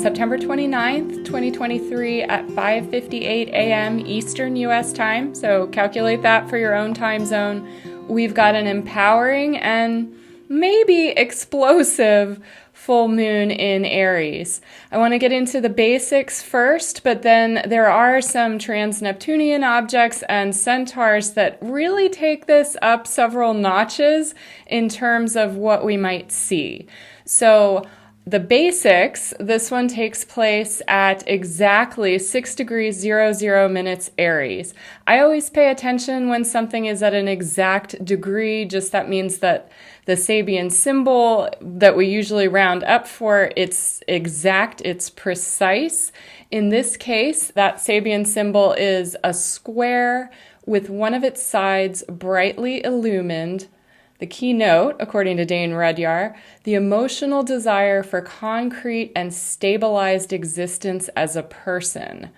September 29th, 2023 at 5:58 a.m. Eastern U.S. time. So calculate that for your own time zone. We've got an empowering and maybe explosive full moon in Aries. I want to get into the basics first, but then there are some trans-Neptunian objects and centaurs that really take this up several notches in terms of what we might see. So the basics, this one takes place at exactly 6 degrees 00 minutes Aries. I always pay attention when something is at an exact degree, just that means that the Sabian symbol that we usually round up for, it's exact, it's precise. In this case, that Sabian symbol is a square with one of its sides brightly illumined. The keynote, according to Dane Rudyard, the emotional desire for concrete and stabilized existence as a person,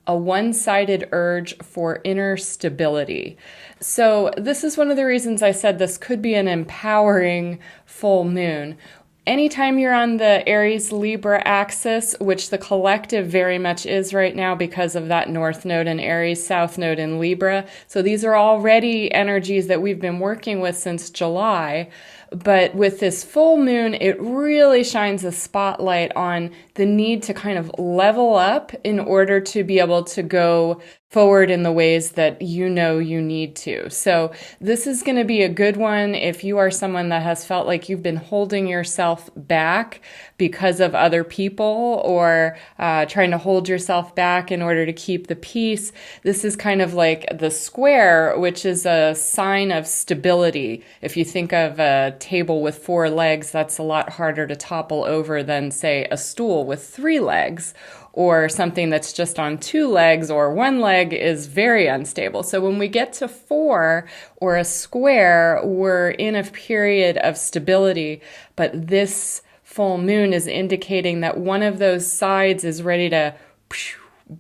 a one-sided urge for inner stability. So this is one of the reasons I said this could be an empowering full moon. Anytime you're on the Aries-Libra axis, which the collective very much is right now because of that North Node and Aries South Node in Libra. So these are already energies that we've been working with since July. But with this full moon, it really shines a spotlight on the need to kind of level up in order to be able to go forward in the ways that you know you need to. So this is going to be a good one if you are someone that has felt like you've been holding yourself back because of other people or trying to hold yourself back in order to keep the peace. This is kind of like the square, which is a sign of stability. If you think of a table with 4 legs, that's a lot harder to topple over than, say, a stool with 3 legs. Or something that's just on 2 legs or 1 leg is very unstable. So when we get to 4 or a square, we're in a period of stability. But this full moon is indicating that one of those sides is ready to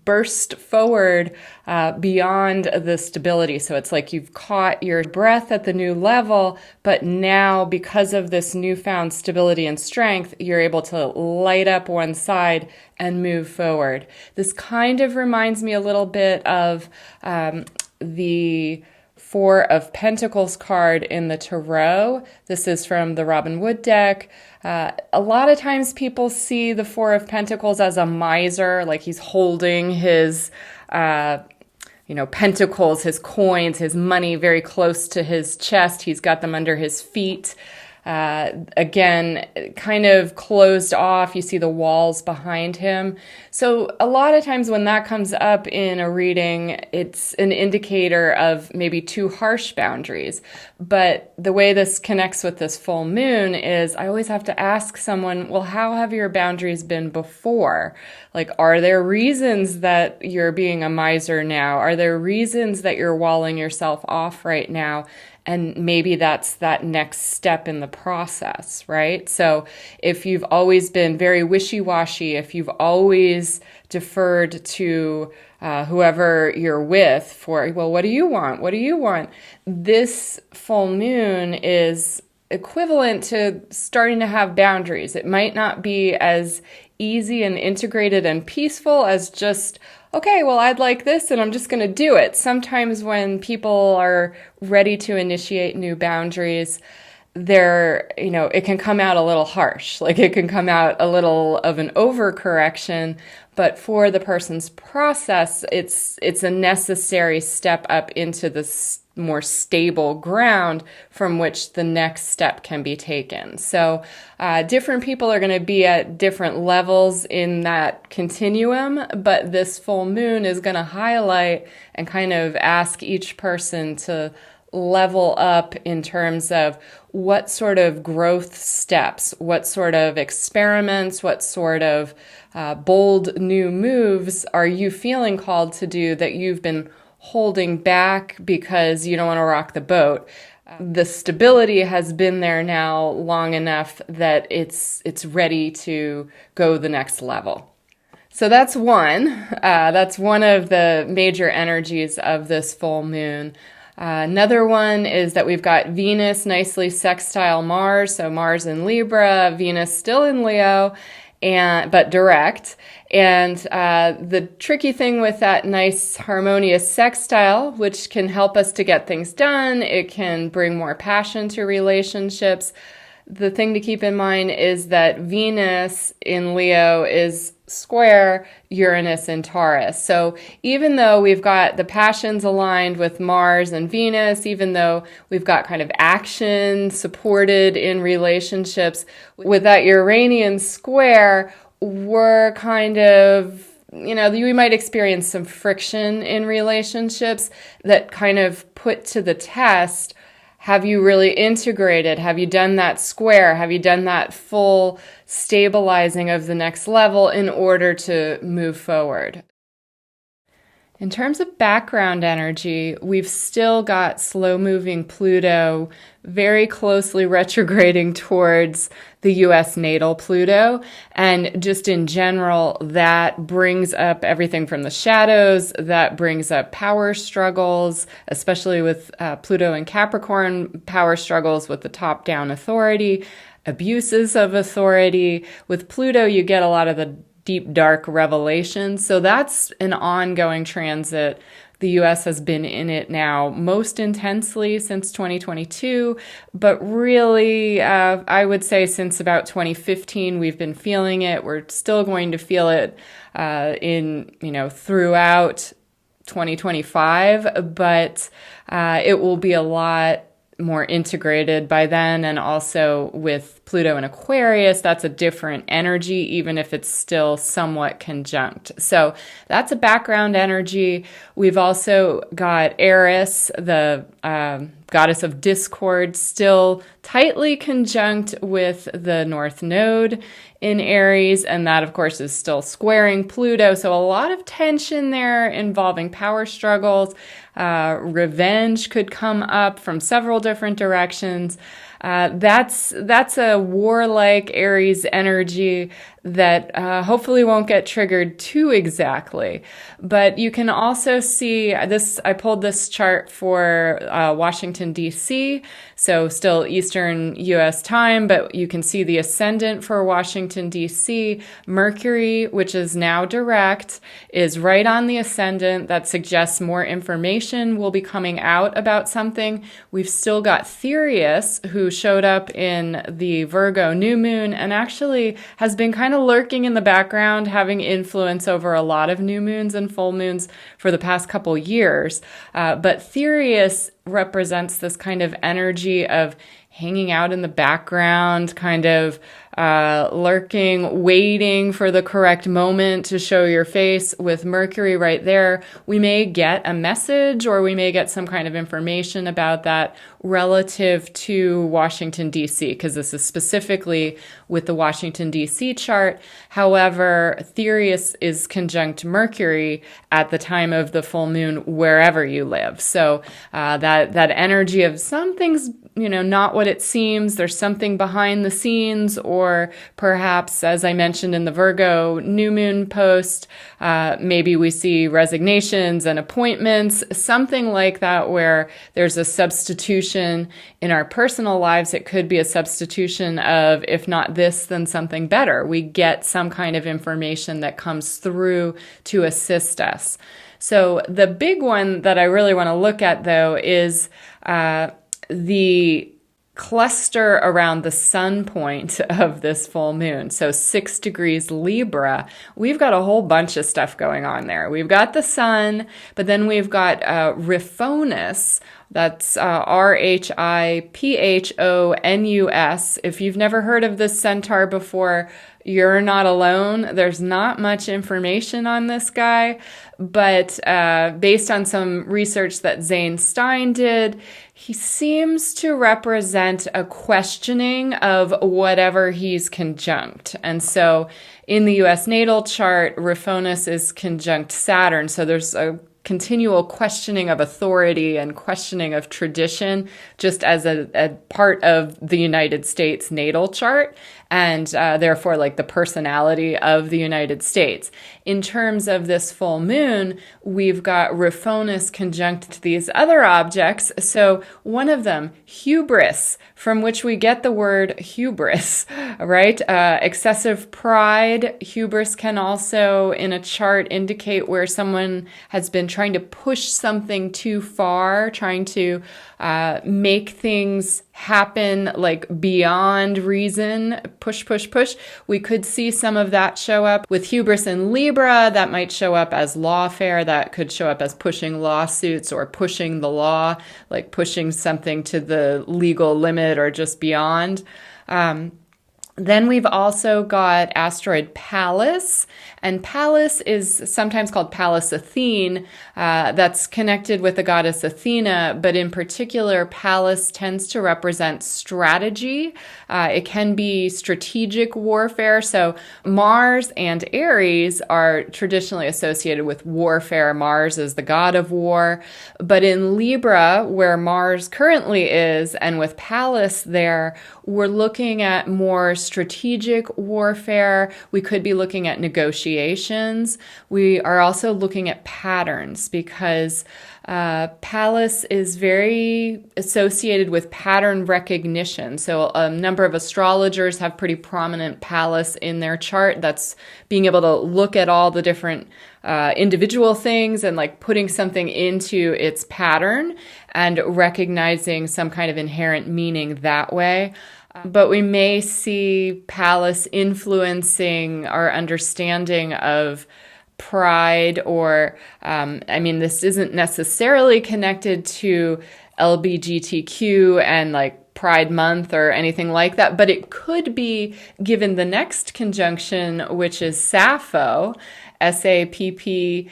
burst forward beyond the stability. So it's like you've caught your breath at the new level, but now because of this newfound stability and strength, you're able to light up one side and move forward. This kind of reminds me a little bit of the 4 of Pentacles card in the Tarot. This is from the Robin Wood deck. A lot of times people see the 4 of Pentacles as a miser, like he's holding his, pentacles, his coins, his money very close to his chest. He's got them under his feet. Again, kind of closed off. You see the walls behind him. So a lot of times when that comes up in a reading, it's an indicator of maybe too harsh boundaries. But the way this connects with this full moon is I always have to ask someone, well, how have your boundaries been before? Like, are there reasons that you're being a miser now? Are there reasons that you're walling yourself off right now? And maybe that's that next step in the process, right? So if you've always been very wishy-washy, if you've always deferred to whoever you're with for, well, what do you want? What do you want? This full moon is equivalent to starting to have boundaries. It might not be as easy and integrated and peaceful as just, okay, well, I'd like this and I'm just going to do it. Sometimes when people are ready to initiate new boundaries, it can come out a little harsh. Like it can come out a little of an overcorrection, but for the person's process, it's a necessary step up into the more stable ground from which the next step can be taken. So different people are going to be at different levels in that continuum, but this full moon is going to highlight and kind of ask each person to level up in terms of what sort of growth steps, what sort of experiments, what sort of bold new moves are you feeling called to do that you've been holding back because you don't want to rock the boat. The stability has been there now long enough that it's ready to go the next level. So that's one. That's one of the major energies of this full moon. Another one is that we've got Venus nicely sextile Mars, so Mars in Libra, Venus still in Leo, but direct. And the tricky thing with that nice harmonious sextile, which can help us to get things done, it can bring more passion to relationships. The thing to keep in mind is that Venus in Leo is square Uranus in Taurus. So even though we've got the passions aligned with Mars and Venus, even though we've got kind of action supported in relationships, with that Uranian square, we're kind of, we might experience some friction in relationships that kind of put to the test, have you really integrated? Have you done that square? Have you done that full stabilizing of the next level in order to move forward? In terms of background energy, we've still got slow-moving Pluto very closely retrograding towards the U.S. natal Pluto. And just in general, that brings up everything from the shadows, that brings up power struggles, especially with Pluto and Capricorn, power struggles with the top-down authority, abuses of authority. With Pluto, you get a lot of the deep, dark revelations. So that's an ongoing transit. The U.S. has been in it now most intensely since 2022, but really, I would say since about 2015, we've been feeling it. We're still going to feel it throughout 2025, but it will be a lot more integrated by then. And also with Pluto in Aquarius, that's a different energy, even if it's still somewhat conjunct. So that's a background energy. We've also got Aries, the goddess of discord, still tightly conjunct with the North Node in Aries, and that, of course, is still squaring Pluto. So a lot of tension there involving power struggles. Revenge could come up from several different directions. That's a warlike Aries energy that hopefully won't get triggered too exactly. But you can also see this. I pulled this chart for Washington, D.C., so still Eastern U.S. time, but you can see the ascendant for Washington, D.C. Mercury, which is now direct, is right on the ascendant. That suggests more information will be coming out about something. We've still got Sirius, who showed up in the Virgo new moon and actually has been kind of lurking in the background, having influence over a lot of new moons and full moons for the past couple years. But Sirius represents this kind of energy of hanging out in the background, kind of lurking, waiting for the correct moment to show your face. With Mercury right there, we may get a message or we may get some kind of information about that relative to Washington, D.C., because this is specifically with the Washington, D.C. chart. However, Sirius is conjunct Mercury at the time of the full moon wherever you live. So that energy of something's not what it seems. There's something behind the scenes, or perhaps, as I mentioned in the Virgo new moon post, maybe we see resignations and appointments, something like that, where there's a substitution in our personal lives. It could be a substitution of, if not this, then something better. We get some kind of information that comes through to assist us. So the big one that I really want to look at, though, is the cluster around the sun point of this full moon. So 6 degrees Libra, we've got a whole bunch of stuff going on there. We've got the sun, but then we've got Rhiphonus. That's Rhiphonus. If you've never heard of this centaur before, you're not alone. There's not much information on this guy, but based on some research that Zane Stein did, he seems to represent a questioning of whatever he's conjunct. And so in the U.S. natal chart, Rhiphonus is conjunct Saturn. So there's a continual questioning of authority and questioning of tradition, just as a part of the United States natal chart, and therefore like the personality of the United States. in terms of this full moon, we've got Raphonis conjunct these other objects. So one of them, hubris, from which we get the word hubris, right? Excessive pride. Hubris can also, in a chart, indicate where someone has been trying to push something too far, trying to make things happen like beyond reason, push, push, push. We could see some of that show up with hubris in Libra. That might show up as lawfare. That could show up as pushing lawsuits or pushing the law, like pushing something to the legal limit or just beyond. Then we've also got asteroid Pallas, and Pallas is sometimes called Pallas Athene. That's connected with the goddess Athena, but in particular, Pallas tends to represent strategy. It can be strategic warfare. So Mars and Aries are traditionally associated with warfare. Mars is the god of war. But in Libra, where Mars currently is, and with Pallas there, we're looking at more strategic warfare. We could be looking at negotiations. We are also looking at patterns because Pallas is very associated with pattern recognition. So a number of astrologers have pretty prominent Pallas in their chart. That's being able to look at all the different individual things and like putting something into its pattern and recognizing some kind of inherent meaning that way. But we may see Pallas influencing our understanding of pride or, this isn't necessarily connected to LGBTQ and like Pride Month or anything like that, but it could be given the next conjunction, which is Sappho, Sappho.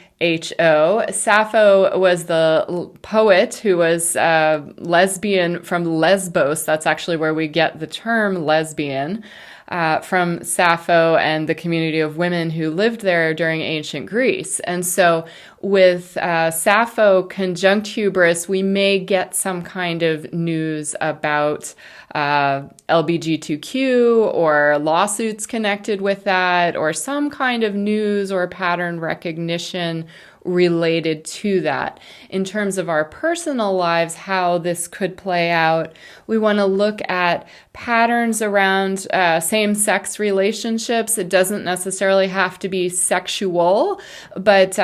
Sappho was the poet who was lesbian from Lesbos. That's actually where we get the term lesbian, from Sappho and the community of women who lived there during ancient Greece. And so with Sappho conjunct hubris, we may get some kind of news about LGBTQ or lawsuits connected with that, or some kind of news or pattern recognition related to that. In terms of our personal lives, how this could play out, we want to look at patterns around same-sex relationships. It doesn't necessarily have to be sexual, but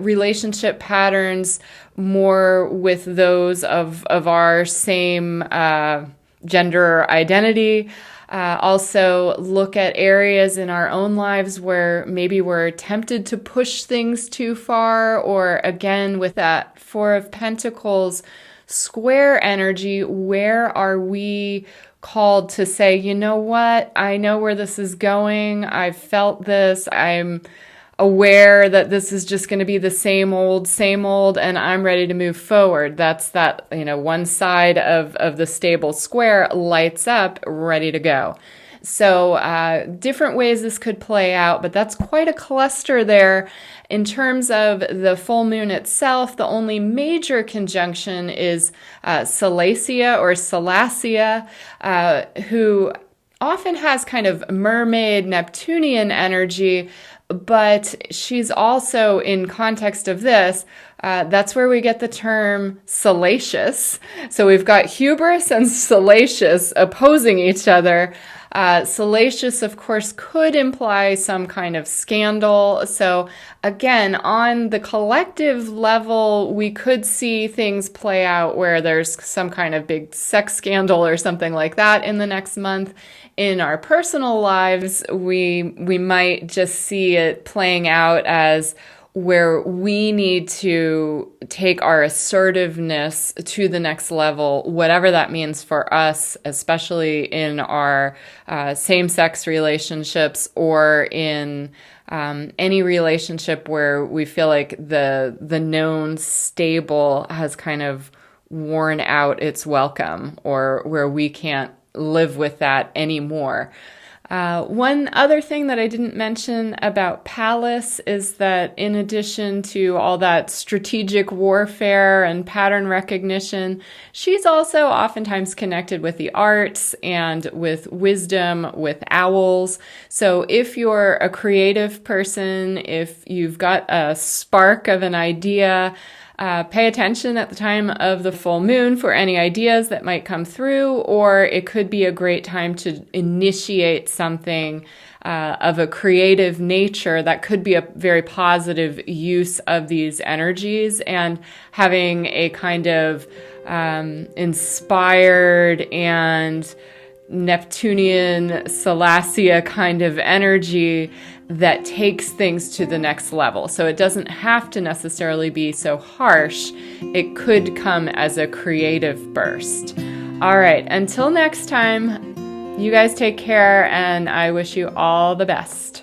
relationship patterns more with those of our same gender identity. Also look at areas in our own lives where maybe we're tempted to push things too far, or again, with that Four of Pentacles square energy, where are we called to say, you know what, I know where this is going. I've felt this. I'm aware that this is just going to be the same old, and I'm ready to move forward. That's that, one side of the stable square lights up, ready to go. So different ways this could play out, but that's quite a cluster there. In terms of the full moon itself, the only major conjunction is Salacia or Salacia, who often has kind of mermaid Neptunian energy, but she's also, in context of this, that's where we get the term salacious. So we've got hubris and salacious opposing each other. Salacious, of course, could imply some kind of scandal. So again, on the collective level, we could see things play out where there's some kind of big sex scandal or something like that in the next month. In our personal lives, we might just see it playing out as where we need to take our assertiveness to the next level, whatever that means for us, especially in our same-sex relationships or in any relationship where we feel like the known stable has kind of worn out its welcome, or where we can't live with that anymore. One other thing that I didn't mention about Pallas is that in addition to all that strategic warfare and pattern recognition, she's also oftentimes connected with the arts and with wisdom, with owls. So if you're a creative person, if you've got a spark of an idea, pay attention at the time of the full moon for any ideas that might come through, or it could be a great time to initiate something of a creative nature that could be a very positive use of these energies, and having a kind of inspired and Neptunian Salacia kind of energy that takes things to the next level. So it doesn't have to necessarily be so harsh. It could come as a creative burst. All right, until next time, you guys take care, and I wish you all the best.